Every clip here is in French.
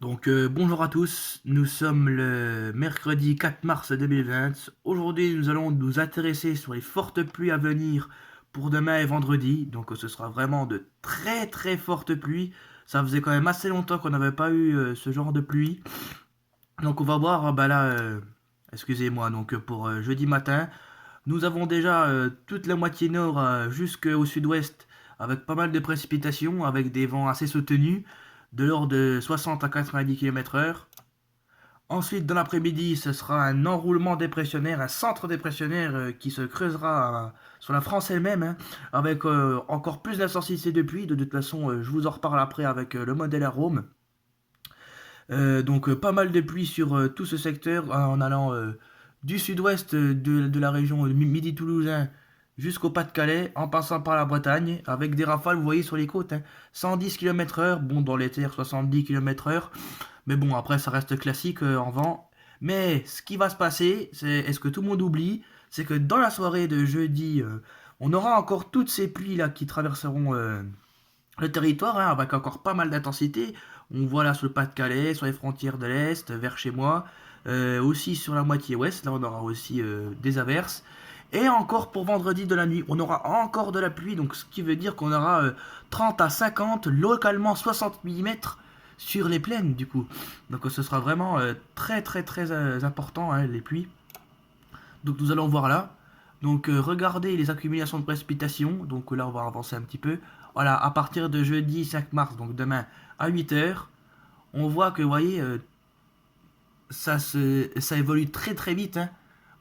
Bonjour à tous, nous sommes le mercredi 4 mars 2020. Aujourd'hui, nous allons nous intéresser sur les fortes pluies à venir pour demain et vendredi. Ce sera vraiment de très très fortes pluies. Ça faisait quand même assez longtemps qu'on n'avait pas eu ce genre de pluie. Donc on va voir, excusez-moi, pour jeudi matin, nous avons déjà toute la moitié nord jusqu'au sud-ouest avec pas mal de précipitations, avec des vents assez soutenus de l'ordre de 60 à 90 km/h. Ensuite, dans l'après-midi, ce sera un enroulement dépressionnaire, un centre dépressionnaire qui se creusera sur la France elle-même, hein, avec encore plus d'intensité de pluie. De toute façon, je vous en reparle après avec le modèle Arome. Pas mal de pluie sur tout ce secteur en allant du sud-ouest de la région Midi-Toulousain jusqu'au Pas-de-Calais, en passant par la Bretagne, avec des rafales, vous voyez sur les côtes, hein, 110 km/h, bon dans les terres 70 km/h, mais bon après ça reste classique en vent. Mais ce qui va se passer, est ce que tout le monde oublie, c'est que dans la soirée de jeudi, on aura encore toutes ces pluies là qui traverseront le territoire, hein, avec encore pas mal d'intensité. On voit là sur le Pas-de-Calais, sur les frontières de l'Est, vers chez moi, aussi sur la moitié ouest, là on aura aussi des averses. Et encore pour vendredi de la nuit, on aura encore de la pluie, donc ce qui veut dire qu'on aura 30 à 50, localement 60 mm sur les plaines du coup. Ce sera vraiment très très très important, hein, les pluies. Donc nous allons voir là. Regardez les accumulations de précipitations. Donc là on va avancer un petit peu. Voilà, à partir de jeudi 5 mars, donc demain à 8 h, on voit que vous voyez, ça évolue très très vite, hein,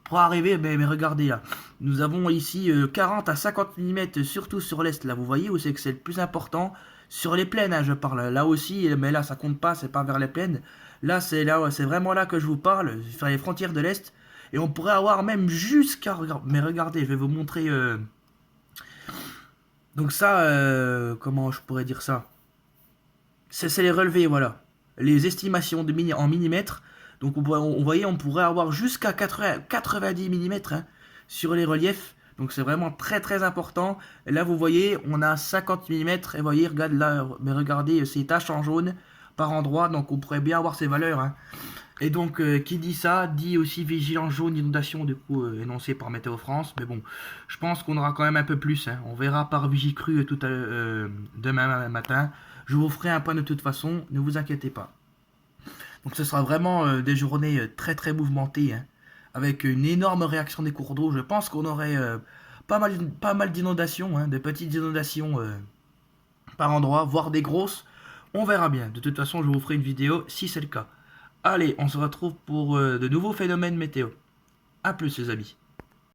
pour arriver, mais regardez là, nous avons ici 40 à 50 mm, surtout sur l'est, là vous voyez où c'est que c'est le plus important, sur les plaines, hein, je parle, là aussi, mais là ça compte pas, c'est pas vers les plaines, là, c'est vraiment là que je vous parle, sur les frontières de l'est, et on pourrait avoir même jusqu'à, mais regardez, je vais vous montrer, comment je pourrais dire ça, c'est les relevés, voilà. Les estimations en millimètres. Voyait, on pourrait avoir jusqu'à 90 mm, hein, sur les reliefs. Donc c'est vraiment très très important. Et là vous voyez, on a 50 mm. Et vous voyez, regarde là, mais regardez ces taches en jaune par endroit. Donc on pourrait bien avoir ces valeurs, hein. Et qui dit ça, dit aussi vigilance jaune inondation, du coup, énoncé par Météo France. Mais bon, je pense qu'on aura quand même un peu plus, hein. On verra par Vigicru demain matin. Je vous ferai un point de toute façon, ne vous inquiétez pas. Donc ce sera vraiment des journées très très mouvementées, hein, avec une énorme réaction des cours d'eau. Je pense qu'on aurait pas mal d'inondations, hein, de petites inondations par endroit, voire des grosses. On verra bien. De toute façon, je vous ferai une vidéo si c'est le cas. Allez, on se retrouve pour de nouveaux phénomènes météo. A plus les amis.